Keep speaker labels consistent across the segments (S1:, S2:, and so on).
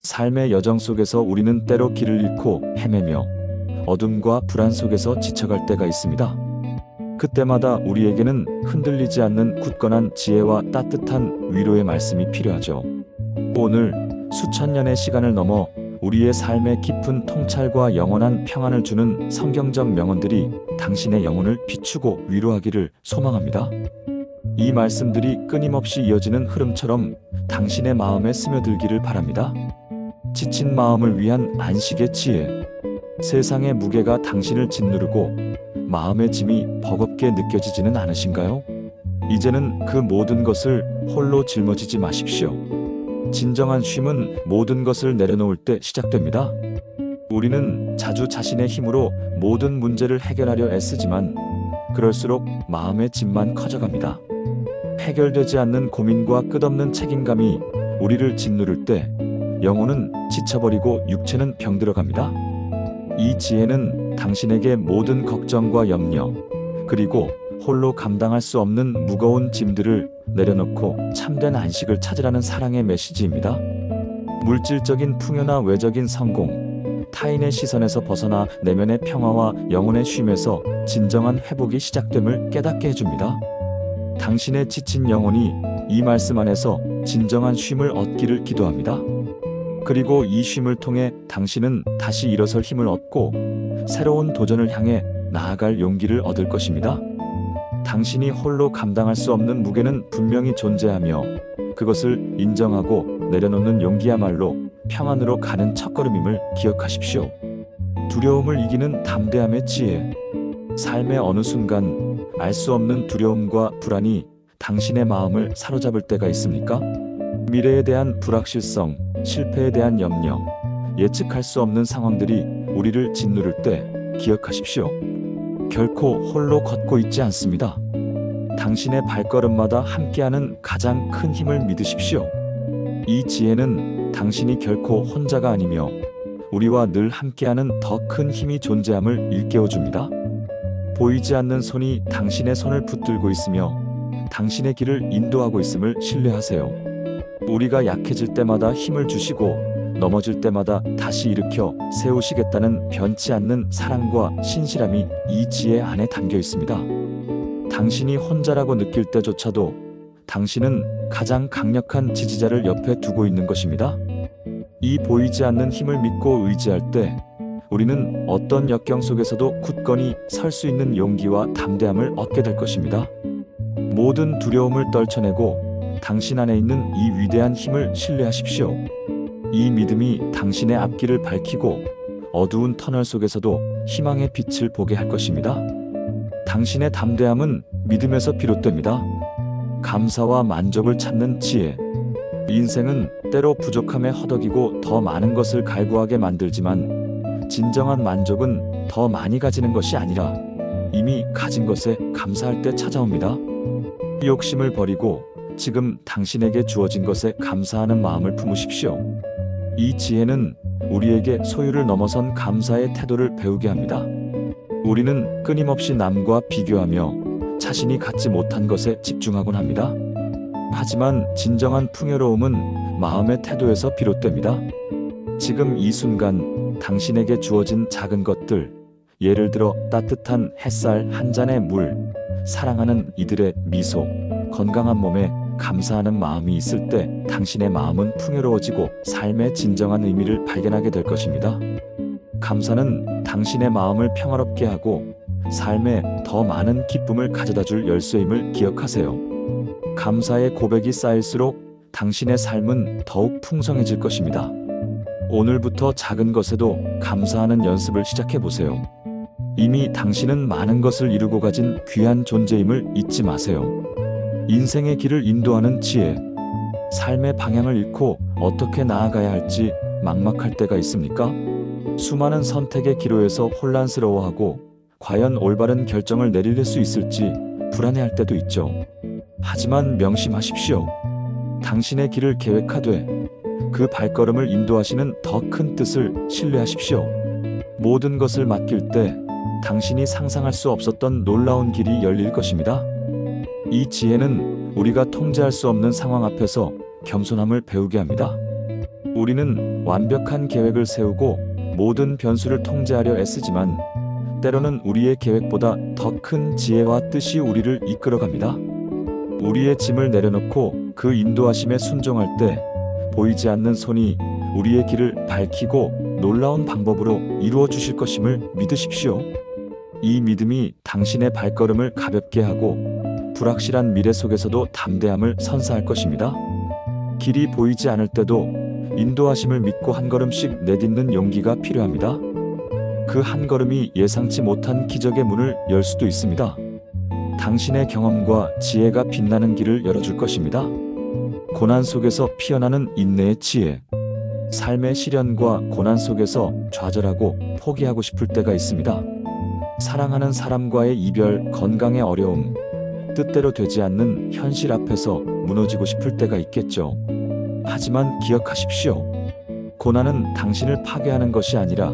S1: 삶의 여정 속에서 우리는 때로 길을 잃고 헤매며 어둠과 불안 속에서 지쳐갈 때가 있습니다. 그때마다 우리에게는 흔들리지 않는 굳건한 지혜와 따뜻한 위로의 말씀이 필요하죠. 오늘 수천 년의 시간을 넘어 우리의 삶에 깊은 통찰과 영원한 평안을 주는 성경적 명언들이 당신의 영혼을 비추고 위로하기를 소망합니다. 이 말씀들이 끊임없이 이어지는 흐름처럼 당신의 마음에 스며들기를 바랍니다. 지친 마음을 위한 안식의 지혜. 세상의 무게가 당신을 짓누르고 마음의 짐이 버겁게 느껴지지는 않으신가요? 이제는 그 모든 것을 홀로 짊어지지 마십시오. 진정한 쉼은 모든 것을 내려놓을 때 시작됩니다. 우리는 자주 자신의 힘으로 모든 문제를 해결하려 애쓰지만 그럴수록 마음의 짐만 커져갑니다. 해결되지 않는 고민과 끝없는 책임감이 우리를 짓누를 때 영혼은 지쳐버리고 육체는 병들어갑니다. 이 지혜는 당신에게 모든 걱정과 염려, 그리고 홀로 감당할 수 없는 무거운 짐들을 내려놓고 참된 안식을 찾으라는 사랑의 메시지입니다. 물질적인 풍요나 외적인 성공, 타인의 시선에서 벗어나 내면의 평화와 영혼의 쉼에서 진정한 회복이 시작됨을 깨닫게 해줍니다. 당신의 지친 영혼이 이 말씀 안에서 진정한 쉼을 얻기를 기도합니다. 그리고 이 쉼을 통해 당신은 다시 일어설 힘을 얻고 새로운 도전을 향해 나아갈 용기를 얻을 것입니다. 당신이 홀로 감당할 수 없는 무게는 분명히 존재하며 그것을 인정하고 내려놓는 용기야말로 평안으로 가는 첫걸음임을 기억하십시오. 두려움을 이기는 담대함의 지혜. 삶의 어느 순간 알 수 없는 두려움과 불안이 당신의 마음을 사로잡을 때가 있습니까? 미래에 대한 불확실성, 실패에 대한 염려, 예측할 수 없는 상황들이 우리를 짓누를 때 기억하십시오. 결코 홀로 걷고 있지 않습니다. 당신의 발걸음마다 함께하는 가장 큰 힘을 믿으십시오. 이 지혜는 당신이 결코 혼자가 아니며 우리와 늘 함께하는 더 큰 힘이 존재함을 일깨워줍니다. 보이지 않는 손이 당신의 손을 붙들고 있으며 당신의 길을 인도하고 있음을 신뢰하세요. 우리가 약해질 때마다 힘을 주시고 넘어질 때마다 다시 일으켜 세우시겠다는 변치 않는 사랑과 신실함이 이 지혜 안에 담겨 있습니다. 당신이 혼자라고 느낄 때조차도 당신은 가장 강력한 지지자를 옆에 두고 있는 것입니다. 이 보이지 않는 힘을 믿고 의지할 때 우리는 어떤 역경 속에서도 굳건히 설 수 있는 용기와 담대함을 얻게 될 것입니다. 모든 두려움을 떨쳐내고 당신 안에 있는 이 위대한 힘을 신뢰하십시오. 이 믿음이 당신의 앞길을 밝히고 어두운 터널 속에서도 희망의 빛을 보게 할 것입니다. 당신의 담대함은 믿음에서 비롯됩니다. 감사와 만족을 찾는 지혜. 인생은 때로 부족함에 허덕이고 더 많은 것을 갈구하게 만들지만 진정한 만족은 더 많이 가지는 것이 아니라 이미 가진 것에 감사할 때 찾아옵니다. 욕심을 버리고 지금 당신에게 주어진 것에 감사하는 마음을 품으십시오. 이 지혜는 우리에게 소유를 넘어선 감사의 태도를 배우게 합니다. 우리는 끊임없이 남과 비교하며 자신이 갖지 못한 것에 집중하곤 합니다. 하지만 진정한 풍요로움은 마음의 태도에서 비롯됩니다. 지금 이 순간 당신에게 주어진 작은 것들, 예를 들어 따뜻한 햇살 한 잔의 물, 사랑하는 이들의 미소, 건강한 몸에 감사하는 마음이 있을 때 당신의 마음은 풍요로워지고 삶의 진정한 의미를 발견하게 될 것입니다. 감사는 당신의 마음을 평화롭게 하고 삶에 더 많은 기쁨을 가져다 줄 열쇠임을 기억하세요. 감사의 고백이 쌓일수록 당신의 삶은 더욱 풍성해질 것입니다. 오늘부터 작은 것에도 감사하는 연습을 시작해 보세요. 이미 당신은 많은 것을 이루고 가진 귀한 존재임을 잊지 마세요. 인생의 길을 인도하는 지혜. 삶의 방향을 잃고 어떻게 나아가야 할지 막막할 때가 있습니까? 수많은 선택의 기로에서 혼란스러워하고 과연 올바른 결정을 내릴 수 있을지 불안해할 때도 있죠. 하지만 명심하십시오. 당신의 길을 계획하되 그 발걸음을 인도하시는 더 큰 뜻을 신뢰하십시오. 모든 것을 맡길 때 당신이 상상할 수 없었던 놀라운 길이 열릴 것입니다. 이 지혜는 우리가 통제할 수 없는 상황 앞에서 겸손함을 배우게 합니다. 우리는 완벽한 계획을 세우고 모든 변수를 통제하려 애쓰지만 때로는 우리의 계획보다 더 큰 지혜와 뜻이 우리를 이끌어갑니다. 우리의 짐을 내려놓고 그 인도하심에 순종할 때 보이지 않는 손이 우리의 길을 밝히고 놀라운 방법으로 이루어 주실 것임을 믿으십시오. 이 믿음이 당신의 발걸음을 가볍게 하고 불확실한 미래 속에서도 담대함을 선사할 것입니다. 길이 보이지 않을 때도 인도하심을 믿고 한 걸음씩 내딛는 용기가 필요합니다. 그 한 걸음이 예상치 못한 기적의 문을 열 수도 있습니다. 당신의 경험과 지혜가 빛나는 길을 열어줄 것입니다. 고난 속에서 피어나는 인내의 지혜. 삶의 시련과 고난 속에서 좌절하고 포기하고 싶을 때가 있습니다. 사랑하는 사람과의 이별, 건강의 어려움, 뜻대로 되지 않는 현실 앞에서 무너지고 싶을 때가 있겠죠. 하지만 기억하십시오. 고난은 당신을 파괴하는 것이 아니라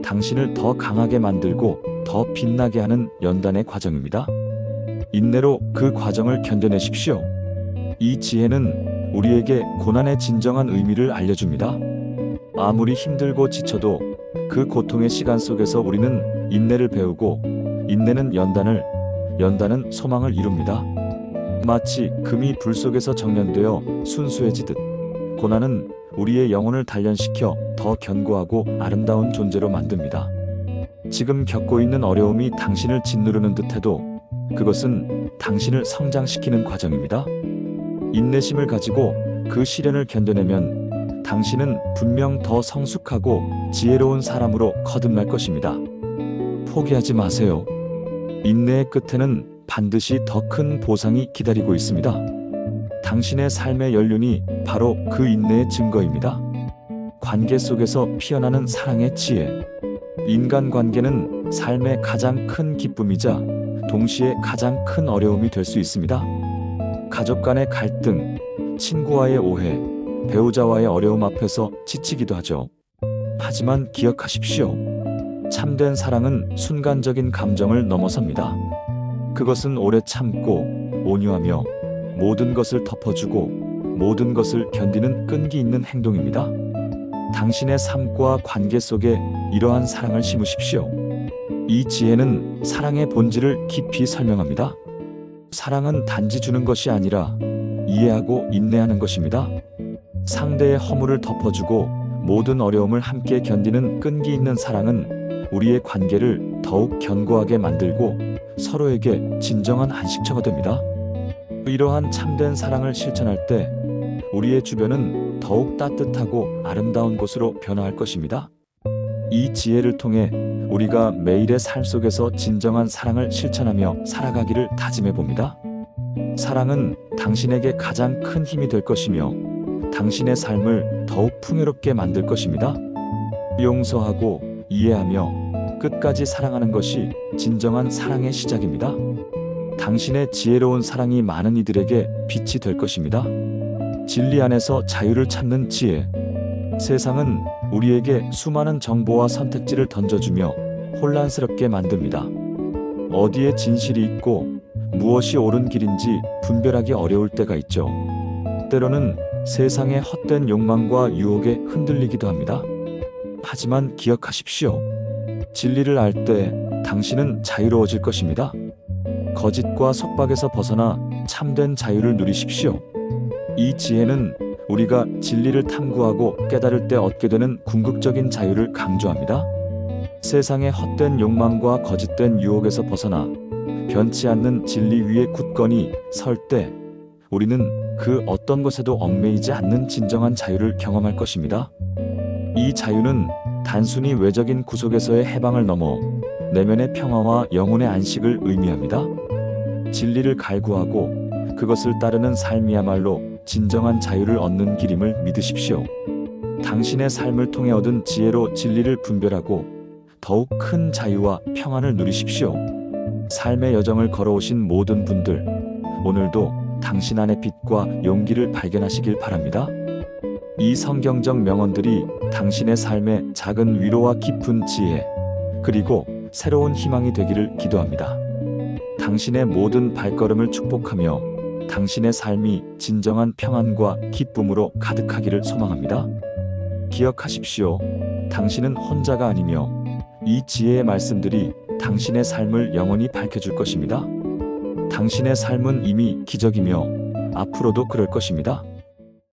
S1: 당신을 더 강하게 만들고 더 빛나게 하는 연단의 과정입니다. 인내로 그 과정을 견뎌내십시오. 이 지혜는 우리에게 고난의 진정한 의미를 알려줍니다. 아무리 힘들고 지쳐도 그 고통의 시간 속에서 우리는 인내를 배우고 인내는 연단을, 연단은 소망을 이룹니다. 마치 금이 불 속에서 정련되어 순수해지듯 고난은 우리의 영혼을 단련시켜 더 견고하고 아름다운 존재로 만듭니다. 지금 겪고 있는 어려움이 당신을 짓누르는 듯해도 그것은 당신을 성장시키는 과정입니다. 인내심을 가지고 그 시련을 견뎌내면 당신은 분명 더 성숙하고 지혜로운 사람으로 거듭날 것입니다. 포기하지 마세요. 인내의 끝에는 반드시 더 큰 보상이 기다리고 있습니다. 당신의 삶의 연륜이 바로 그 인내의 증거입니다. 관계 속에서 피어나는 사랑의 지혜. 인간관계는 삶의 가장 큰 기쁨이자 동시에 가장 큰 어려움이 될 수 있습니다. 가족 간의 갈등, 친구와의 오해, 배우자와의 어려움 앞에서 지치기도 하죠. 하지만 기억하십시오. 참된 사랑은 순간적인 감정을 넘어섭니다. 그것은 오래 참고 온유하며 모든 것을 덮어주고 모든 것을 견디는 끈기 있는 행동입니다. 당신의 삶과 관계 속에 이러한 사랑을 심으십시오. 이 지혜는 사랑의 본질을 깊이 설명합니다. 사랑은 단지 주는 것이 아니라 이해하고 인내하는 것입니다. 상대의 허물을 덮어주고 모든 어려움을 함께 견디는 끈기 있는 사랑은 우리의 관계를 더욱 견고하게 만들고 서로에게 진정한 안식처가 됩니다. 이러한 참된 사랑을 실천할 때 우리의 주변은 더욱 따뜻하고 아름다운 곳으로 변화할 것입니다. 이 지혜를 통해 우리가 매일의 삶 속에서 진정한 사랑을 실천하며 살아가기를 다짐해 봅니다. 사랑은 당신에게 가장 큰 힘이 될 것이며 당신의 삶을 더욱 풍요롭게 만들 것입니다. 용서하고 이해하며 끝까지 사랑하는 것이 진정한 사랑의 시작입니다. 당신의 지혜로운 사랑이 많은 이들에게 빛이 될 것입니다. 진리 안에서 자유를 찾는 지혜. 세상은 우리에게 수많은 정보와 선택지를 던져주며 혼란스럽게 만듭니다. 어디에 진실이 있고 무엇이 옳은 길인지 분별하기 어려울 때가 있죠. 때로는 세상의 헛된 욕망과 유혹에 흔들리기도 합니다. 하지만 기억하십시오. 진리를 알 때 당신은 자유로워질 것입니다. 거짓과 속박에서 벗어나 참된 자유를 누리십시오. 이 지혜는 우리가 진리를 탐구하고 깨달을 때 얻게 되는 궁극적인 자유를 강조합니다. 세상의 헛된 욕망과 거짓된 유혹에서 벗어나 변치 않는 진리 위에 굳건히 설 때 우리는 그 어떤 것에도 얽매이지 않는 진정한 자유를 경험할 것입니다. 이 자유는 단순히 외적인 구속에서의 해방을 넘어 내면의 평화와 영혼의 안식을 의미합니다. 진리를 갈구하고 그것을 따르는 삶이야말로 진정한 자유를 얻는 길임을 믿으십시오. 당신의 삶을 통해 얻은 지혜로 진리를 분별하고 더욱 큰 자유와 평안을 누리십시오. 삶의 여정을 걸어오신 모든 분들, 오늘도 당신 안의 빛과 용기를 발견하시길 바랍니다. 이 성경적 명언들이 당신의 삶에 작은 위로와 깊은 지혜, 그리고 새로운 희망이 되기를 기도합니다. 당신의 모든 발걸음을 축복하며 당신의 삶이 진정한 평안과 기쁨으로 가득하기를 소망합니다. 기억하십시오. 당신은 혼자가 아니며 이 지혜의 말씀들이 당신의 삶을 영원히 밝혀줄 것입니다. 당신의 삶은 이미 기적이며 앞으로도 그럴 것입니다.